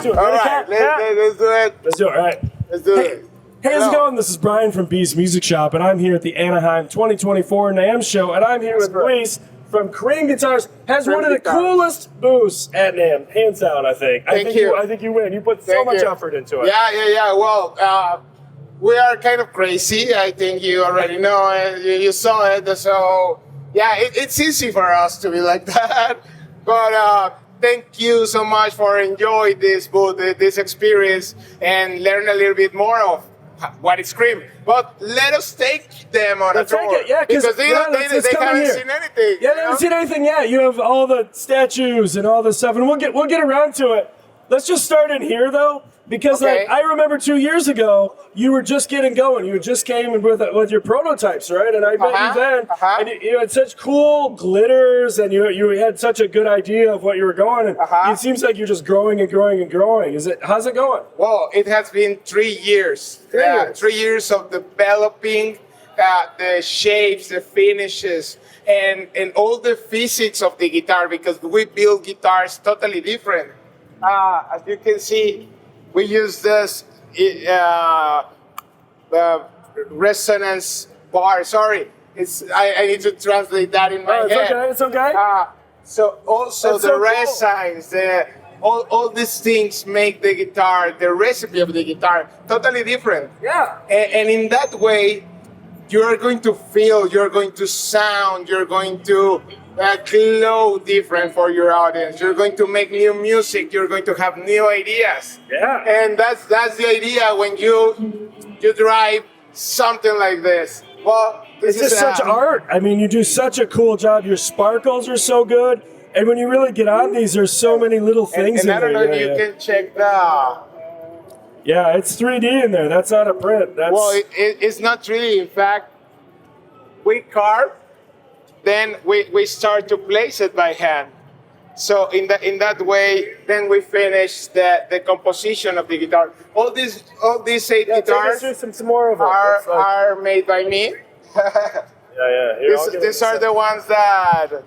Let's do it. All Ready, right, Kat? let's do it. Let's do it. All right. Let's do it. Hey, how's it going? This is Brian from Beast Music Shop, and I'm here at the Anaheim 2024 NAMM show, and I'm here with Luis from Cream Guitars. Has one of the coolest booths at NAMM, hands down. I think. Thank you. I think you win. You put so much effort into it. Yeah. Well, we are kind of crazy. I think you already know it. You saw it. So yeah, it's easy for us to be like that. But thank you so much for enjoying this booth, this experience, and learn a little bit more of what is Cream. But let us take them on a tour. Take it, yeah, because they haven't here. seen anything. Yeah, they haven't seen anything yet. You have all the statues and all this stuff, and we'll get around to it. Let's just start in here though, because like I remember 2 years ago, you were just getting going. You just came in with your prototypes, right? And I met you then, and you had such cool glitters, and you had such a good idea of what you were going. And it seems like you're just growing and growing and growing. How's it going? Well, it has been 3 years. 3 years of developing the shapes, the finishes, and all the physics of the guitar, because we build guitars totally different. As you can see, we use this resonance bar. Sorry, I need to translate that in my head. It's okay. So also the resines, all these things make the guitar, the recipe of the guitar, totally different. Yeah. And in that way, you are going to feel, you're going to sound, you're going to glow different for your audience. You're going to make new music. You're going to have new ideas. Yeah. And that's the idea when you drive something like this. Well, it's just such art. I mean, you do such a cool job. Your sparkles are so good. And when you really get on these, there's so many little things in there. And I don't know if you can check the... Yeah, it's 3D in there. That's not a print. Well, it's not really. In fact, we carve. Then we start to place it by hand. So in that way, then we finish the composition of the guitar. All these 8 guitars some more of them. are made by me. These are the ones that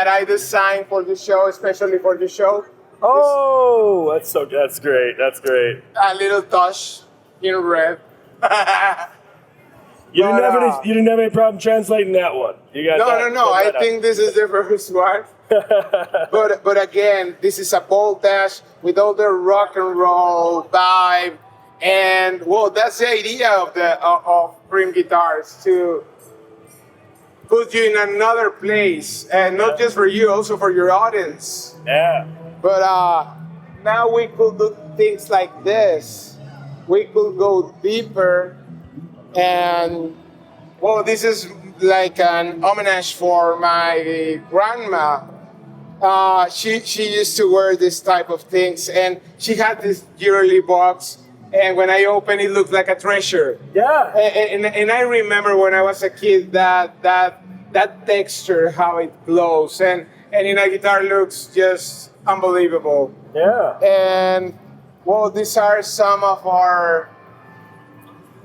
I designed for the show, especially for the show. Oh, that's great. That's great. A little touch in red. You didn't have any problem translating that one. You got No. I think this is the first one. but again, this is a voltage with all the rock and roll vibe, and well, that's the idea of Cream Guitars, to put you in another place, and not just for you, also for your audience. Yeah. But now we could do things like this. We could go deeper. And well, this is like an homage for my grandma. She used to wear this type of things, and she had this jewelry box. And when I opened, it looked like a treasure. Yeah. And I remember when I was a kid that texture, how it glows, and in a guitar looks just unbelievable. Yeah. And well, these are some of our.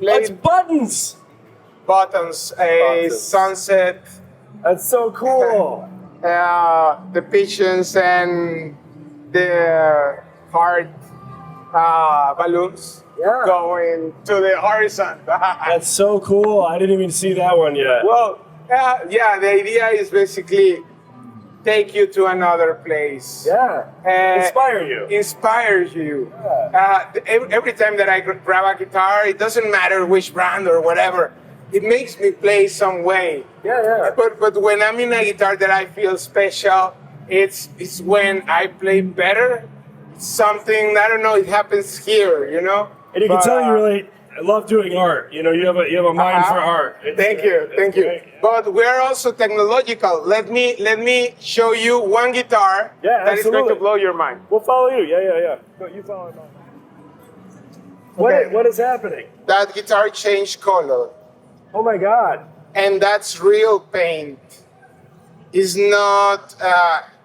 That's buttons. A sunset. That's so cool. The pigeons and the heart balloons going to the horizon. That's so cool. I didn't even see that one yet. Well, the idea is basically take you to another place. Yeah. Inspires you. Yeah. Every time that I grab a guitar, it doesn't matter which brand or whatever. It makes me play some way. Yeah. But when I'm in a guitar that I feel special, it's when I play better. Something, I don't know, it happens here, you know? And you can tell you really love doing art. You know, you have a mind for art. Thank you. Great. But we're also technological. Let me show you one guitar that is going to blow your mind. We'll follow you. Yeah. You follow mine. What is happening? That guitar changed color. Oh my God. And that's real paint. It's not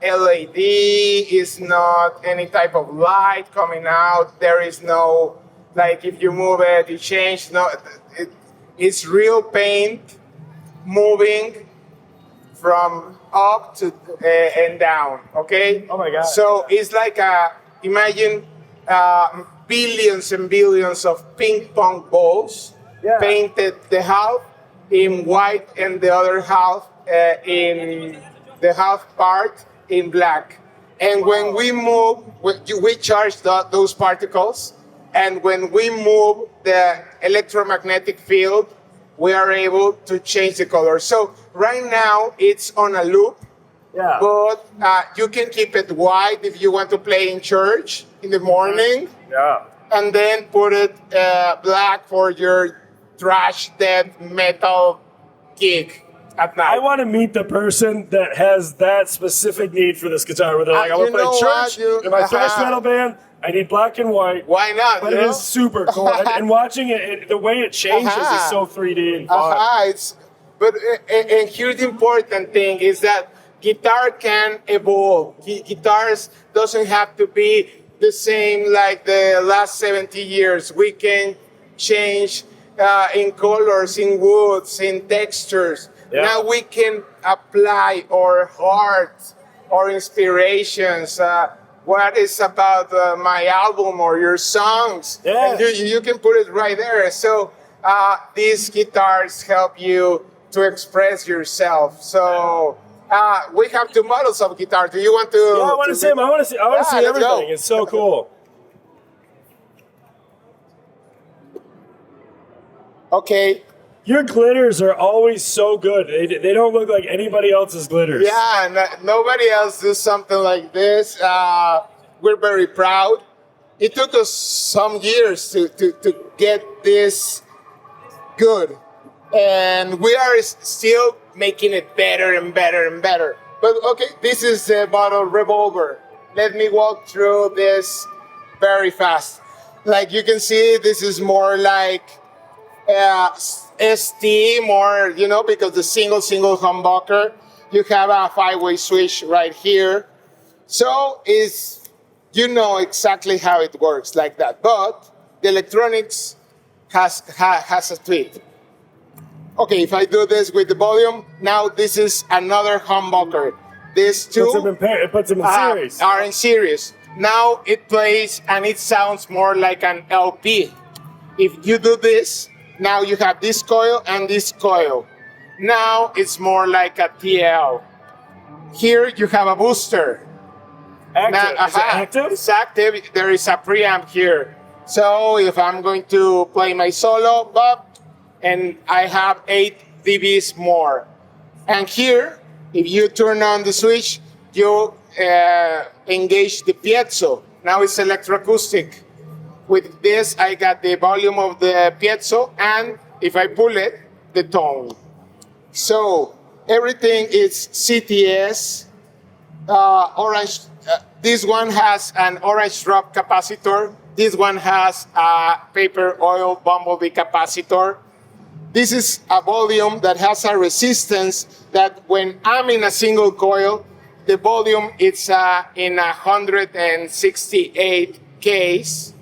LED, it's not any type of light coming out. There is no, like if you move it, it changes. No, it's real paint moving from up to and down, okay? Oh my God. So it's like imagine billions and billions of ping pong balls, painted the half in white and the other half in the half part in black. And when we move, we charge those particles. And when we move the electromagnetic field, we are able to change the color. So right now it's on a loop, but you can keep it white if you want to play in church in the morning. And then put it black for your thrash death metal gig at night. I want to meet the person that has that specific need for this guitar. Where they're like, I want to play church in my thrash metal band. I need black and white. Why not? But it is super cool. And watching it, the way it changes is so 3D and fun. And here's the important thing is that guitar can evolve. Guitars doesn't have to be the same like the last 70 years. We can change in colors, in woods, in textures. Now we can apply our heart, our inspirations, what is about my album or your songs. And you can put it right there. So these guitars help you to express yourself. So we have two models of guitar. Do you want to? Yeah, I want to see them. I want to see everything. Go. It's so cool. Okay. Your glitters are always so good. They don't look like anybody else's glitters. Yeah, nobody else does something like this. We're very proud. It took us some years to get this good. And we are still making it better and better and better. But okay, this is the bottle revolver. Let me walk through this very fast. Like you can see, this is more like ST, more, because the single humbucker, you have a 5-way switch right here. So you know exactly how it works like that. But the electronics has a tweak. Okay, if I do this with the volume, now this is another humbucker. These two it puts them in series. Are in series. Now it plays and it sounds more like an LP. If you do this, now you have this coil and this coil. Now it's more like a TL. Here you have a booster. Active. Now, is it active? It's active. There is a preamp here. So if I'm going to play my solo, and I have 8 dBs more. And here, if you turn on the switch, you engage the piezo. Now it's electroacoustic. With this, I got the volume of the piezo, and if I pull it, the tone. So everything is CTS, orange. This one has an orange drop capacitor. This one has a paper oil bumblebee capacitor. This is a volume that has a resistance that when I'm in a single coil, the volume is in 168 Ks.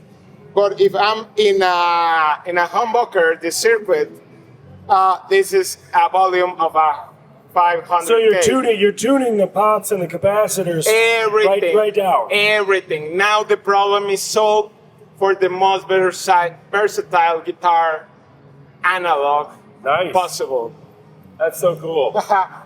But if I'm in a humbucker, the circuit, this is a volume of 500. So you're tuning the pots and the capacitors. Everything. Right down. Everything. Now the problem is solved for the most versatile guitar analog possible. That's so cool.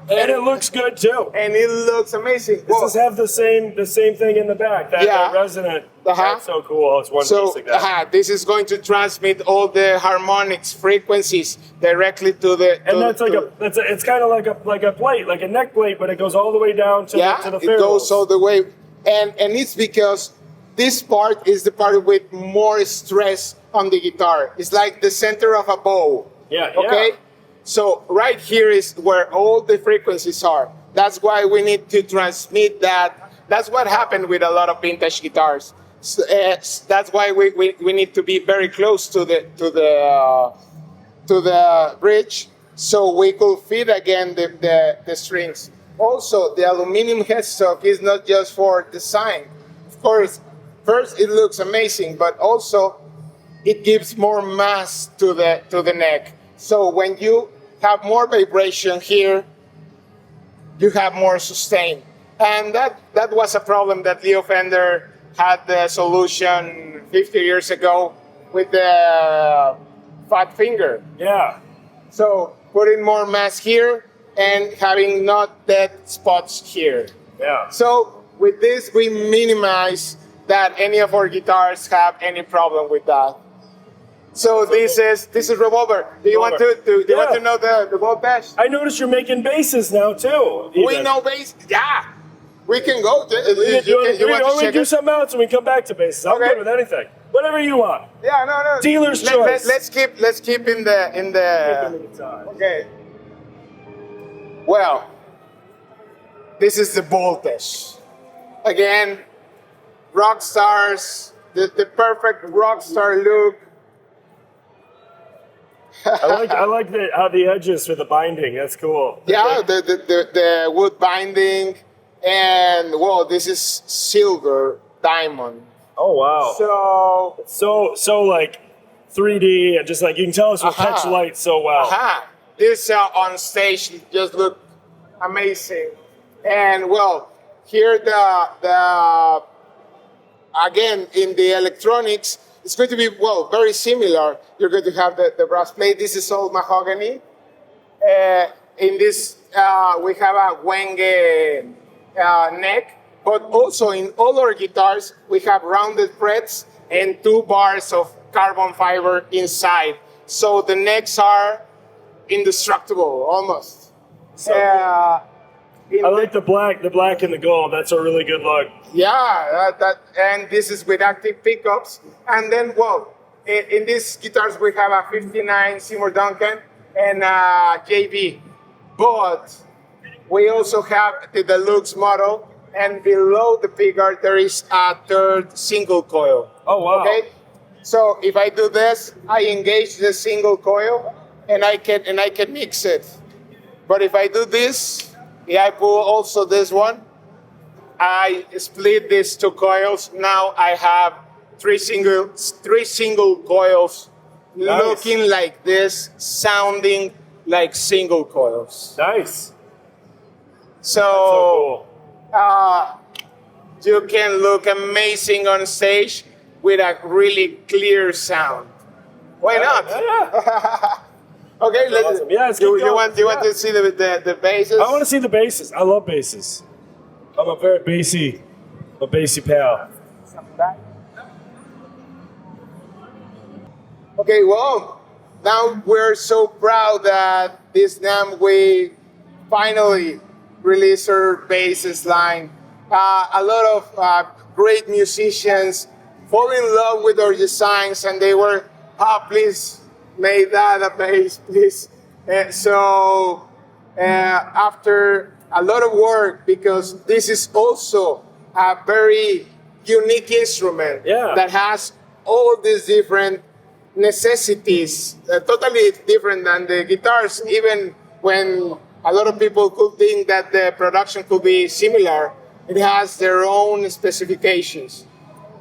And it looks good too. And it looks amazing. Does this have the same thing in the back? That resonant. That's so cool. It's one piece like that. This is going to transmit all the harmonics, frequencies directly to the. And it's kind of like a plate, like a neck plate, but it goes all the way down to the ferrules. It goes all the way, and it's because this part is the part with more stress on the guitar. It's like the center of a bow. Yeah. Okay. So right here is where all the frequencies are. That's why we need to transmit that. That's what happened with a lot of vintage guitars. So, that's why we need to be very close to the bridge, so we could feed again the strings. Also, the aluminum headstock is not just for design. Of course, first it looks amazing, but also it gives more mass to the neck. So when you have more vibration here, you have more sustain. And that was a problem that Leo Fender had the solution 50 years ago with the fat finger. Yeah. So putting more mass here and having not dead spots here. Yeah. So with this, we minimize that any of our guitars have any problem with that. So this is Revolver. Do you want to know the voltage? I noticed you're making basses now too. We know bass. Yeah, we can go. You want to do something else and we come back to basses. I'm good with anything. Whatever you want. Yeah, no. Dealer's choice. Let's keep in the. Okay. Well, this is the voltage. Again, rock stars, the perfect rock star look. I like how the edges for the binding. That's cool. Yeah, the wood binding, and well, this is silver diamond. Oh wow! So like 3D and just like you can tell us will catch light so well. This on stage just look amazing, and well, here the again in the electronics. It's going to be, well, very similar. You're going to have the brass plate. This is all mahogany. In this, we have a wenge neck, but also in all our guitars, we have rounded frets and 2 bars of carbon fiber inside. So the necks are indestructible, almost. I like the black and the gold. That's a really good look. Yeah, and this is with active pickups. And then, well, in these guitars we have a 59 Seymour Duncan and a JB. But we also have the deluxe model, and below the pickguard there is a 3rd single coil. Oh wow! Okay, so if I do this, I engage the single coil, and I can mix it. But if I do this, I pull also this one. I split these 2 coils. Now I have 3 single coils, nice. Looking like this, sounding like single coils. Nice. So you can look amazing on stage with a really clear sound. Why not? Yeah. Okay, let's. Awesome. Yeah, you want to see the basses? I want to see the basses. I love basses. I'm a very bassy pal. Okay, well, now we're so proud that this NAMM we finally released our basses line. A lot of great musicians fall in love with our designs, and they were, please make that a bass, please. So after a lot of work, because this is also a very unique instrument that has all these different necessities, totally different than the guitars. Even when a lot of people could think that the production could be similar, it has their own specifications.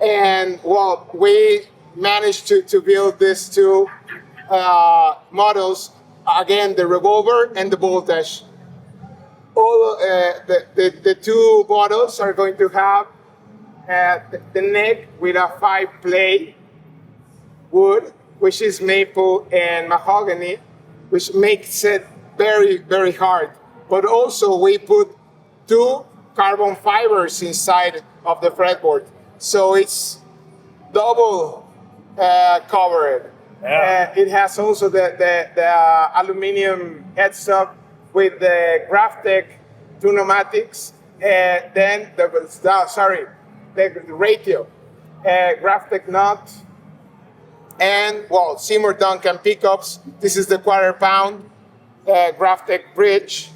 And well, we managed to build these 2 models, again, the Revolver and the Voltage. All the 2 models are going to have the neck with a 5-play wood, which is maple and mahogany, which makes it very, very hard. But also we put 2 carbon fibers inside of the fretboard, so it's double covered. Yeah. It has also the aluminum headstock with the Graphtec 2 pneumatics, and then the ratio, Graphtec nut, and well, Seymour Duncan pickups. This is the 1/4 pound Graphtec bridge,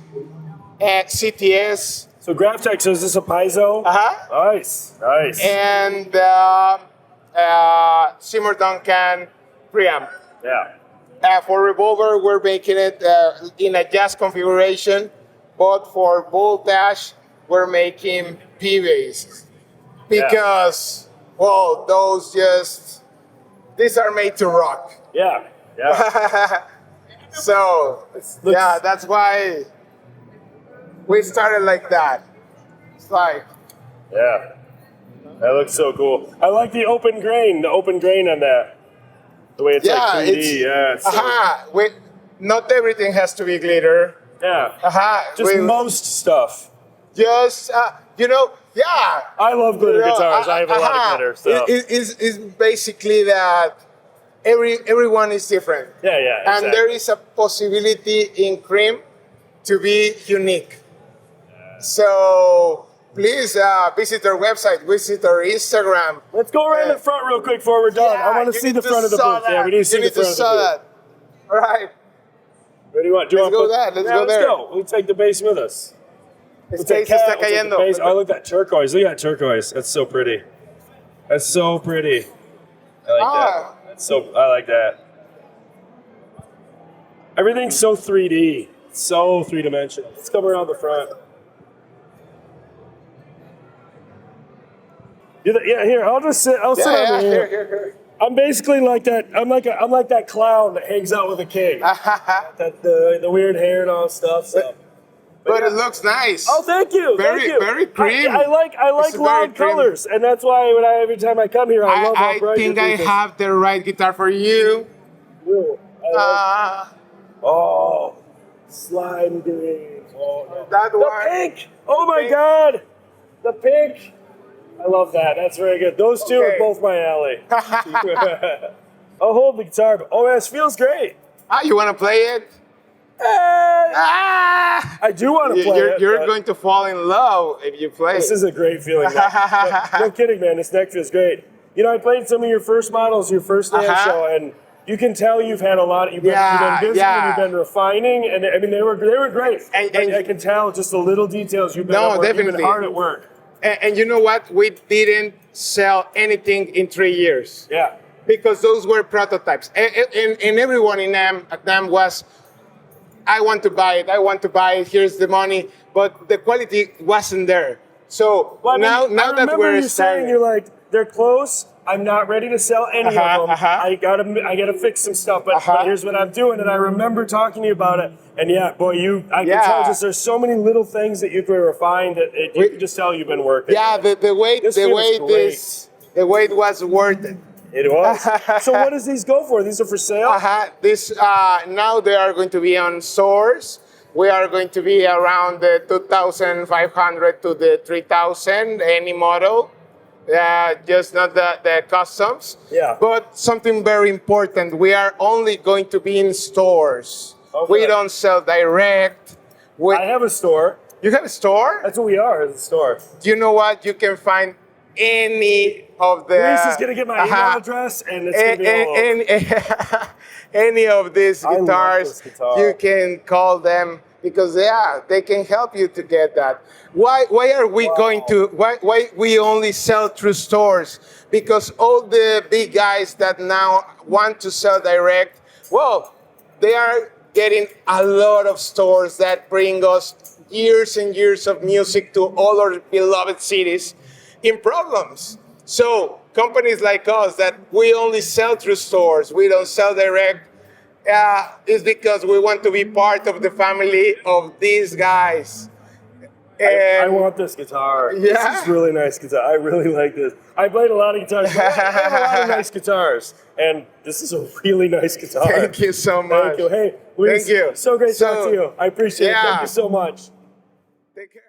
CTS. So Graphtec, so is this a piezo? Nice. And Seymour Duncan preamp. Yeah. For Revolver, we're making it in a jazz configuration, but for Voltage, we're making P-bass. Because, well, these are made to rock. Yeah. So, that's why we started like that. It's like... Yeah. That looks so cool. I like the open grain on that. The way it's like 3D. Wait, not everything has to be glitter. Yeah. Just most stuff. Just, I love glitter guitars. I have a lot of glitter. So. It's basically that everyone is different. Yeah, exactly. And there is a possibility in cream to be unique. So please visit our website, visit our Instagram. Let's go around the front real quick before we're done. I want to see the front of the booth. Yeah, we need to see the front of the booth. All right. What do you want? Let's go there. Let's go. We'll take the bass with us. We'll take está cayendo. Oh, look at that turquoise. Look at that turquoise. That's so pretty. That's so pretty. I like that. I like that. Everything's so 3D. So three-dimensional. Let's come around the front. Yeah, here. I'll just sit. I'll sit over here. Here. I'm basically like that. I'm like that clown that hangs out with a king. the weird hair and all that stuff. So. But it looks nice. Oh, thank you. Very creamy. I like loud colors, and that's why every time I come here, I love how bright I think I have the right guitar for you. Oh, slime green. Oh, no. That one. The pink. Oh my God, the pink. I love that. That's very good. Those two are both my alley. I'll hold the guitar. Oh, this feels great. You want to play it? I do want to play it. You're going to fall in love if you play This is a great feeling. No kidding, man. This neck feels great. You know, I played some of your first models, your first NAMM show, and you can tell you've had a lot. You've been busy and you've been refining, and I mean they were great. And I can tell just the little details you've been you've been hard at work. And you know what? We didn't sell anything in 3 years. Yeah. Because those were prototypes. And everyone at NAMM was, I want to buy it, here's the money. But the quality wasn't there. So now that we're saying you're like, they're close, I'm not ready to sell any of them. I gotta fix some stuff, but here's what I'm doing. And I remember talking to you about it. And I can tell just there's so many little things that you could refine that you can just tell you've been working. Yeah, the weight was worth it. It was. So what does these go for? These are for sale? This now they are going to be on stores. We are going to be around the 2,500 to the 3,000 any model. Just not the customs. Yeah. But something very important, we are only going to be in stores. Okay. We don't sell direct. I have a store. You have a store? That's what we are, is a store. Do you know what? You can find any of the... Reese is going to get my email address, and it's going to be all any of these guitars, you can call them, because they can help you to get that. Why are we going to, why we only sell through stores? Because all the big guys that now want to sell direct, well, they are getting a lot of stores that bring us years and years of music to all our beloved cities in problems. So companies like us that we only sell through stores, we don't sell direct, is because we want to be part of the family of these guys. I want this guitar. Yeah. This is really nice guitar. I really like this. I played a lot of guitars. I have a lot of nice guitars, and this is a really nice guitar. Thank you so much. Thank you. Hey, Luis, thank you. So great to talk to you. I appreciate it. Thank you so much. Take care.